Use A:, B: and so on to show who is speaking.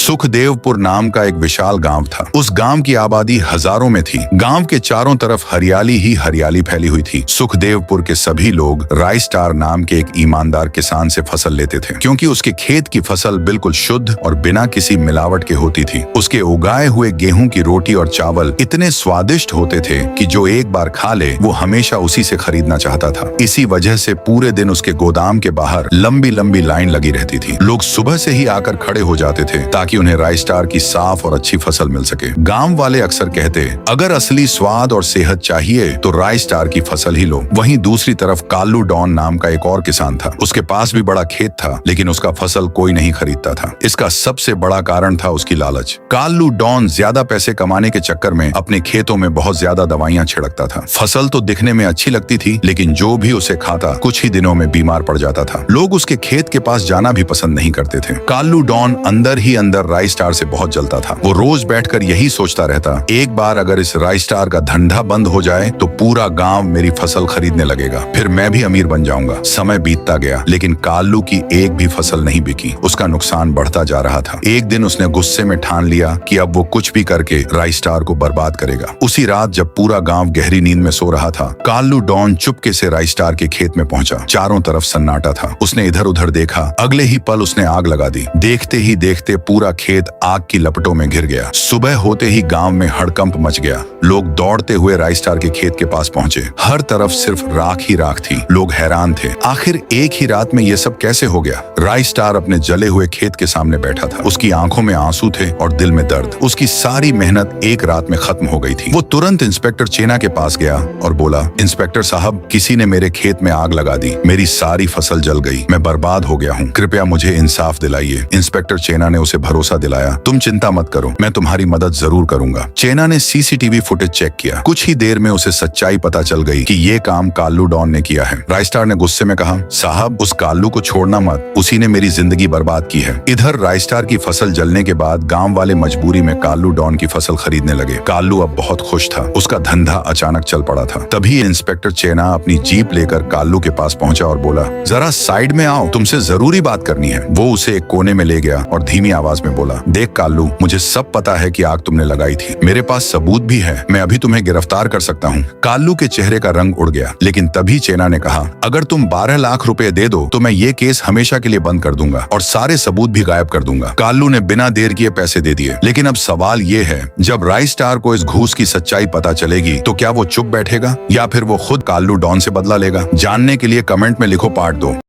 A: सुखदेवपुर नाम का एक विशाल गांव था। उस गांव की आबादी हजारों में थी। गांव के चारों तरफ हरियाली ही हरियाली फैली हुई थी। सुखदेवपुर के सभी लोग राई स्टार नाम के एक ईमानदार किसान से फसल लेते थे, क्योंकि उसके खेत की फसल बिल्कुल शुद्ध और बिना किसी मिलावट के होती थी। उसके उगाए हुए गेहूं की रोटी और चावल इतने स्वादिष्ट होते थे कि जो एक बार खा ले वो हमेशा उसी से खरीदना चाहता था। इसी वजह से पूरे दिन उसके गोदाम के बाहर लंबी लंबी लाइन लगी रहती थी। लोग सुबह से ही आकर खड़े हो जाते थे ताकि उन्हें राई स्टार की साफ और अच्छी फसल मिल सके। गांव वाले अक्सर कहते, अगर असली स्वाद और सेहत चाहिए तो राई स्टार की फसल ही लो। वहीं दूसरी तरफ काल्लू डॉन नाम का एक और किसान था। उसके पास भी बड़ा खेत था, लेकिन उसका फसल कोई नहीं खरीदता था। इसका सबसे बड़ा कारण था उसकी लालच। काल्लू डॉन ज्यादा पैसे कमाने के चक्कर में अपने खेतों में बहुत ज्यादा दवाइयां छिड़कता था। फसल तो दिखने में अच्छी लगती थी, लेकिन जो भी उसे खाता कुछ ही दिनों में बीमार पड़ जाता था। लोग उसके खेत के पास जाना भी पसंद नहीं करते थे। काल्लू डॉन अंदर ही अंदर राई स्टार से बहुत जलता था। वो रोज बैठकर यही सोचता रहता, एक बार अगर इस राई स्टार का धंधा बंद हो जाए तो पूरा गांव मेरी फसल खरीदने लगेगा, फिर मैं भी अमीर बन जाऊंगा। समय बीतता गया, लेकिन काल्लू की एक भी फसल नहीं बिकी। उसका नुकसान बढ़ता जा रहा था। एक दिन उसने गुस्से में ठान लिया कि अब वो कुछ भी करके राई स्टार को बर्बाद करेगा। उसी रात जब पूरा गांव गहरी नींद में सो रहा था, काल्लू डॉन चुपके से राई स्टार के खेत में पहुंचा। चारों तरफ सन्नाटा था। उसने इधर उधर देखा, अगले ही पल उसने आग लगा दी। देखते ही देखते पूरा खेत आग की लपटों में घिर गया। सुबह होते ही गांव में हड़कंप मच गया। लोग दौड़ते हुए राई स्टार के खेत के पास पहुंचे। हर तरफ सिर्फ राख ही राख थी। लोग हैरान थे, आखिर एक ही रात में ये सब कैसे हो गया। राई स्टार अपने जले हुए खेत के सामने बैठा था। उसकी आंखों में आंसू थे और दिल में दर्द। उसकी सारी मेहनत एक रात में खत्म हो गई थी। वो तुरंत इंस्पेक्टर चेना के पास गया और बोला, इंस्पेक्टर साहब, किसी ने मेरे खेत में आग लगा दी। मेरी सारी फसल जल गई। मैं बर्बाद हो गया हूँ। कृपया मुझे इंसाफ दिलाइए। इंस्पेक्टर चेना ने उसे भरोसा दिलाया, तुम चिंता मत करो, मैं तुम्हारी मदद जरूर करूंगा। चेना ने सीसीटीवी फुटेज चेक किया। कुछ ही देर में उसे सच्चाई पता चल गई कि ये काम काल्लू डॉन ने किया है। राई स्टार ने गुस्से में कहा, साहब, उस काल्लू को छोड़ना मत, उसी ने मेरी जिंदगी बर्बाद की है। इधर राई स्टार की फसल जलने के बाद गांव वाले मजबूरी में काल्लू डॉन की फसल खरीदने लगे। काल्लू अब बहुत खुश था। उसका धंधा अचानक चल पड़ा था। तभी इंस्पेक्टर चेना अपनी जीप लेकर काल्लू के पास पहुंचा और बोला, जरा साइड में आओ, तुमसे जरूरी बात करनी है। वो उसे एक कोने में ले गया और धीमी आवाज में बोला, देख काल्लू, मुझे सब पता है कि आग तुमने लगाई थी। मेरे पास सबूत भी है। मैं अभी तुम्हें गिरफ्तार कर सकता हूँ। काल्लू के चेहरे का रंग उड़ गया, लेकिन तभी चेना ने कहा, अगर तुम 12 लाख रुपए दे दो तो मैं ये केस हमेशा के लिए बंद कर दूंगा और सारे सबूत भी गायब कर दूंगा। काल्लू ने बिना देर किए पैसे दे दिए। लेकिन अब सवाल ये है, जब राई स्टार को इस घूस की सच्चाई पता चलेगी तो क्या वो चुप बैठेगा या फिर वो खुद काल्लू डॉन से बदला लेगा? जानने के लिए कमेंट में लिखो पार्ट 2।